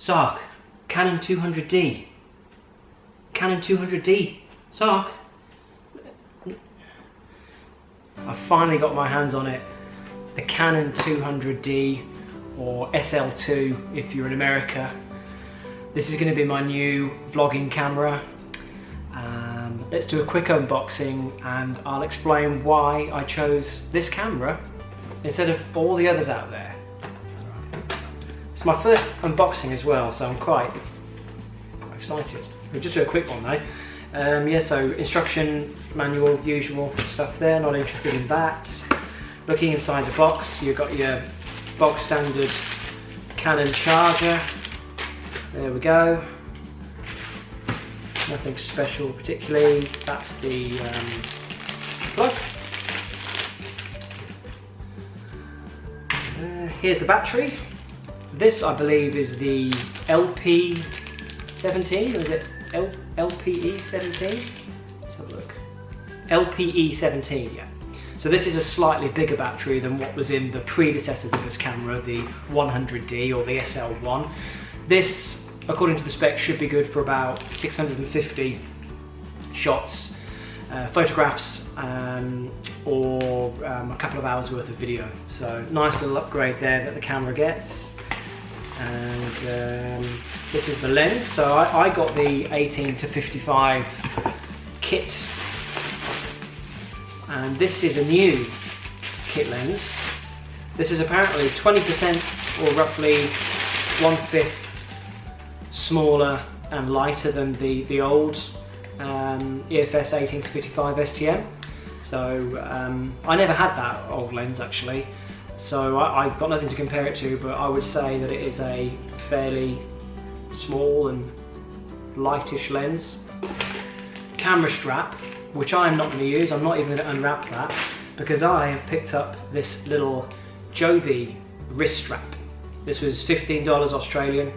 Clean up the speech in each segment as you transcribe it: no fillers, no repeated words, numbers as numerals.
Sark, Canon 200D. Canon 200D. Sark. I finally got my hands on it. The Canon 200D, or SL2 if you're in America. This is going to be my new vlogging camera. Let's do a quick unboxing and I'll explain why I chose this camera instead of all the others out there. It's my first unboxing as well, so I'm quite excited. We'll just do a quick one though. Yeah, so instruction manual, usual stuff there, not interested in that. Looking inside the box, you've got your bog standard Canon charger. There we go. Nothing special particularly. That's the plug. Here's the battery. This, I believe, is the LP17, or is it LPE17? Let's have a look. LPE17, yeah. So this is a slightly bigger battery than what was in the predecessor to this camera, the 100D or the SL1. This, according to the specs, should be good for about 650 shots, photographs, or a couple of hours worth of video. So nice little upgrade there that the camera gets. And this is the lens. So I got the 18-55 kit, and this is a new kit lens. This is apparently 20% or roughly 1/5 smaller and lighter than the old EFS 18-55 STM. So I never had that old lens actually, so I've got nothing to compare it to, but I would say that it is a fairly small and lightish lens. Camera strap, which I'm not going to use. I'm not even going to unwrap that because I have picked up this little Joby wrist strap. This was $15 Australian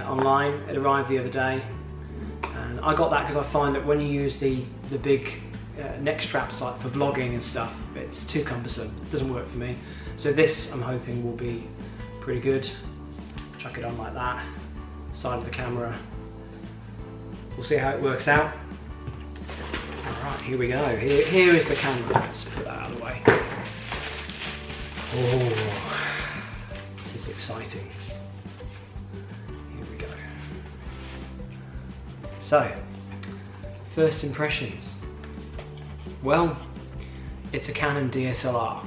online. It arrived the other day, and I got that because I find that when you use the big neck straps like for vlogging and stuff, it's too cumbersome. It doesn't work for me. So this, I'm hoping, will be pretty good. Chuck it on like that, side of the camera. We'll see how it works out. Alright, here we go. Here is the camera. Let's put that out of the way. Oh, this is exciting. Here we go. So, first impressions. Well, it's a Canon DSLR.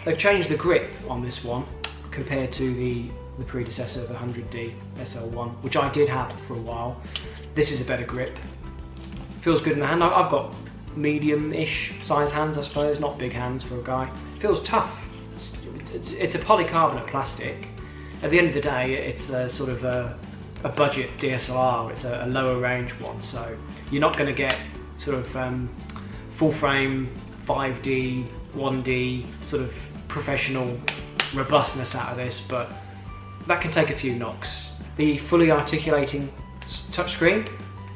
They've changed the grip on this one compared to the predecessor, the 100D SL1, which I did have for a while. This is a better grip. Feels good in the hand. I've got medium-ish size hands, I suppose, not big hands for a guy. Feels tough. It's a polycarbonate plastic. At the end of the day, it's a sort of a budget DSLR. It's a lower range one, so you're not going to get sort of full frame 5D, 1D sort of professional robustness out of this, but that can take a few knocks. The fully articulating touchscreen,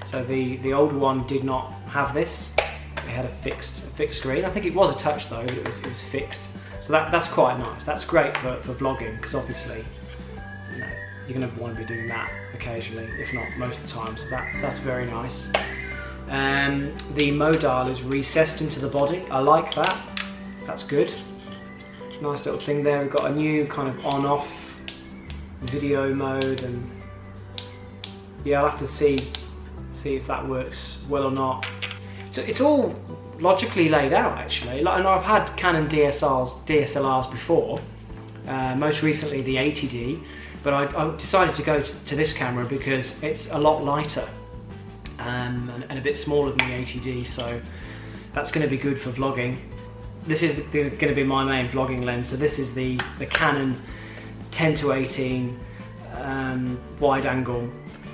so the older one did not have this. It had a fixed screen. I think it was a touch though, but it was fixed. So that's quite nice. That's great for vlogging, because obviously, you know, you're going to want to be doing that occasionally, if not most of the time. So that's very nice. The modal is recessed into the body. I like that. That's good. Nice little thing there. We've got a new kind of on-off video mode, and yeah, I'll have to see if that works well or not. So it's all logically laid out actually. Like, and I've had Canon DSLRs before, most recently the 80D, but I decided to go to this camera because it's a lot lighter and a bit smaller than the 80D, so that's going to be good for vlogging. This is going to be my main vlogging lens. So this is the Canon 10-18 wide angle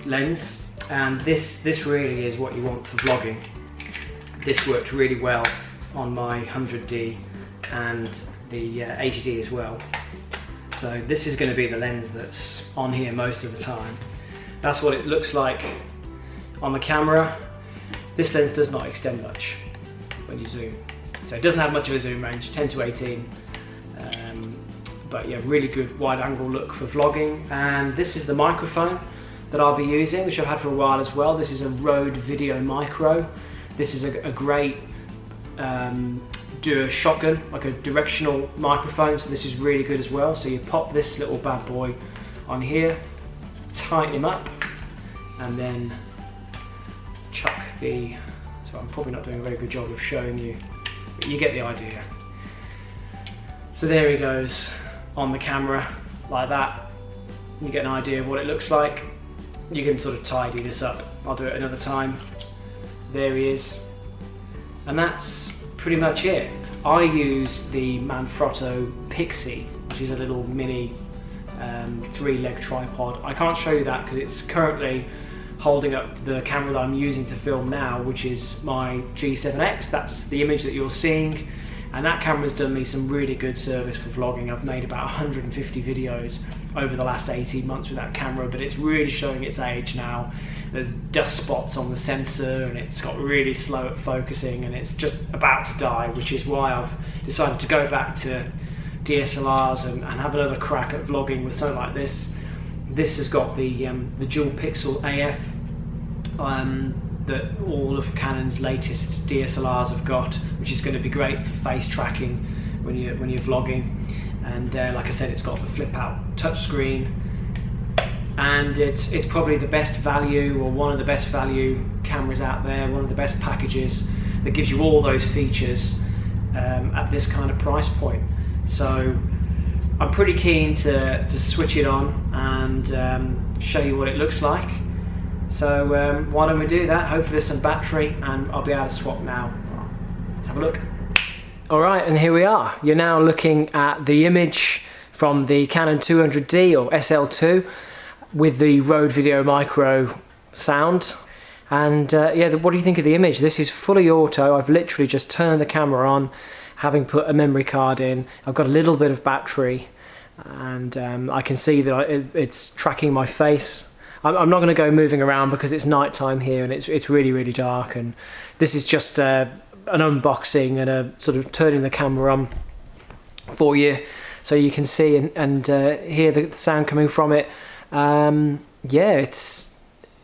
lens, and this really is what you want for vlogging. This worked really well on my 100D and the 80D as well. So this is going to be the lens that's on here most of the time. That's what it looks like on the camera. This lens does not extend much when you zoom. So it doesn't have much of a zoom range, 10-18. But yeah, really good wide angle look for vlogging. And this is the microphone that I'll be using, which I've had for a while as well. This is a Rode Video Micro. This is a great do a shotgun, like a directional microphone, so this is really good as well. So you pop this little bad boy on here, tighten him up, and then chuck the, so I'm probably not doing a very good job of showing you, but you get the idea. So there he goes on the camera like that. You get an idea of what it looks like. You can sort of tidy this up. I'll do it another time. There he is. And that's pretty much it. I use the Manfrotto Pixie, which is a little mini 3-leg tripod. I can't show you that because it's currently holding up the camera that I'm using to film now, which is my G7X. That's the image that you're seeing. And that camera's done me some really good service for vlogging. I've made about 150 videos over the last 18 months with that camera, but it's really showing its age now. There's dust spots on the sensor and it's got really slow at focusing and it's just about to die, which is why I've decided to go back to DSLRs and have another crack at vlogging with something like this. This has got the dual pixel AF that all of Canon's latest DSLRs have got, which is going to be great for face tracking when you're vlogging. And like I said, it's got the flip out touchscreen, and it's probably the best value, or one of the best value cameras out there, one of the best packages that gives you all those features at this kind of price point. So I'm pretty keen to switch it on and show you what it looks like. So why don't we do that? Hopefully there's some battery and I'll be able to swap now. Let's have a look. Alright, and here we are. You're now looking at the image from the Canon 200D or SL2 with the Rode Video Micro sound. And yeah, what do you think of the image? This is fully auto. I've literally just turned the camera on, having put a memory card in. I've got a little bit of battery and I can see that it's tracking my face. I'm not going to go moving around because it's night time here and it's really, really dark, and this is just an unboxing and a sort of turning the camera on for you so you can see and hear the sound coming from it. Yeah,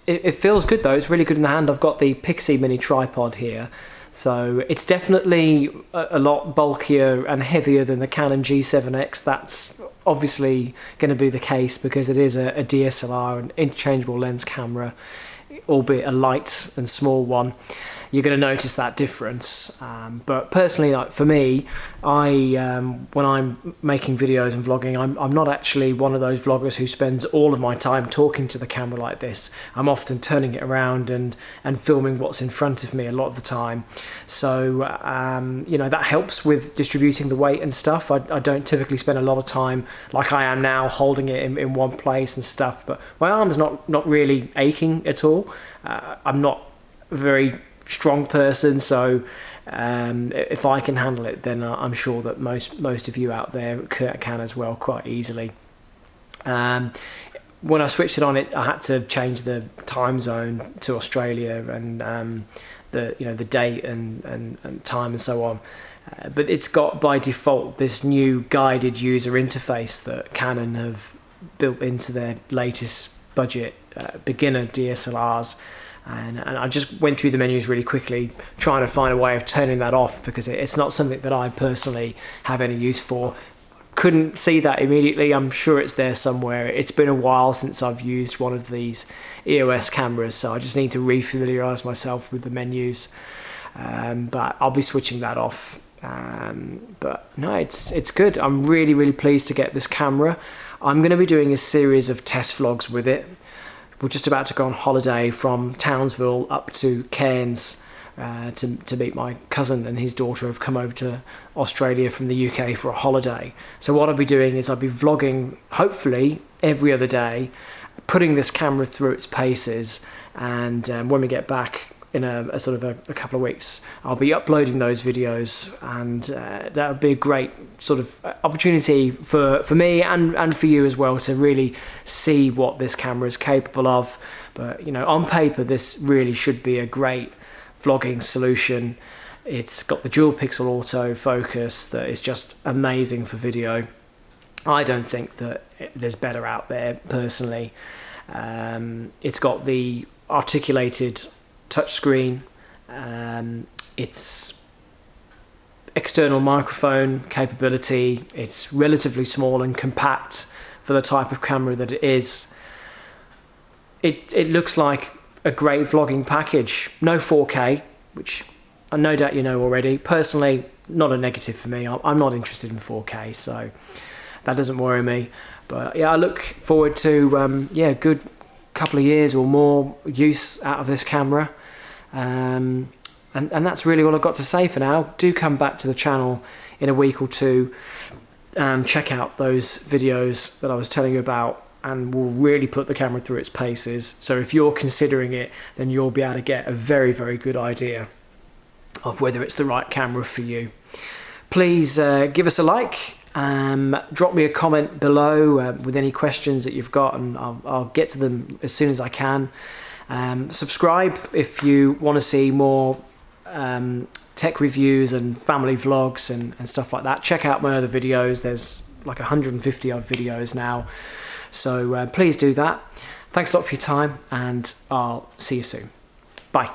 it feels good though. It's really good in the hand. I've got the Pixie mini tripod here, so it's definitely a lot bulkier and heavier than the Canon G7X. That's obviously going to be the case because it is a DSLR, an interchangeable lens camera, albeit a light and small one. You're going to notice that difference. But personally, like for me, when I'm making videos and vlogging, I'm not actually one of those vloggers who spends all of my time talking to the camera like this. I'm often turning it around and filming what's in front of me a lot of the time. So you know, that helps with distributing the weight and stuff. I don't typically spend a lot of time like I am now holding it in one place and stuff, but my arm's not really aching at all. I'm not very strong person, so if I can handle it, then I'm sure that most of you out there can as well, quite easily. When I switched it on, I had to change the time zone to Australia and the date and time and so on. But it's got by default this new guided user interface that Canon have built into their latest budget beginner DSLRs. And I just went through the menus really quickly, trying to find a way of turning that off because it's not something that I personally have any use for. Couldn't see that immediately. I'm sure it's there somewhere. It's been a while since I've used one of these EOS cameras, so I just need to re-familiarise myself with the menus. But I'll be switching that off. But no, it's good. I'm really, really pleased to get this camera. I'm going to be doing a series of test vlogs with it. We're just about to go on holiday from Townsville up to Cairns to meet my cousin and his daughter have come over to Australia from the UK for a holiday. So what I'll be doing is I'll be vlogging hopefully every other day, putting this camera through its paces, and when we get back in a sort of a couple of weeks, I'll be uploading those videos, and that would be a great sort of opportunity for me and for you as well to really see what this camera is capable of. But you know, on paper this really should be a great vlogging solution. It's got the dual pixel auto focus that is just amazing for video. I don't think that there's better out there personally. It's got the articulated touchscreen, its external microphone capability, it's relatively small and compact for the type of camera that it is. It looks like a great vlogging package. No 4K, which I no doubt you know already. Personally, not a negative for me. I'm not interested in 4K, so that doesn't worry me. But yeah, I look forward to a good couple of years or more use out of this camera. And that's really all I've got to say for now. Do come back to the channel in a week or two and check out those videos that I was telling you about, and we'll really put the camera through its paces. So if you're considering it, then you'll be able to get a very, very good idea of whether it's the right camera for you. Please give us a like, drop me a comment below with any questions that you've got, and I'll get to them as soon as I can. Subscribe if you want to see more tech reviews and family vlogs and stuff like that. Check out my other videos. There's like 150 odd videos now, so please do that. Thanks a lot for your time, and I'll see you soon. Bye.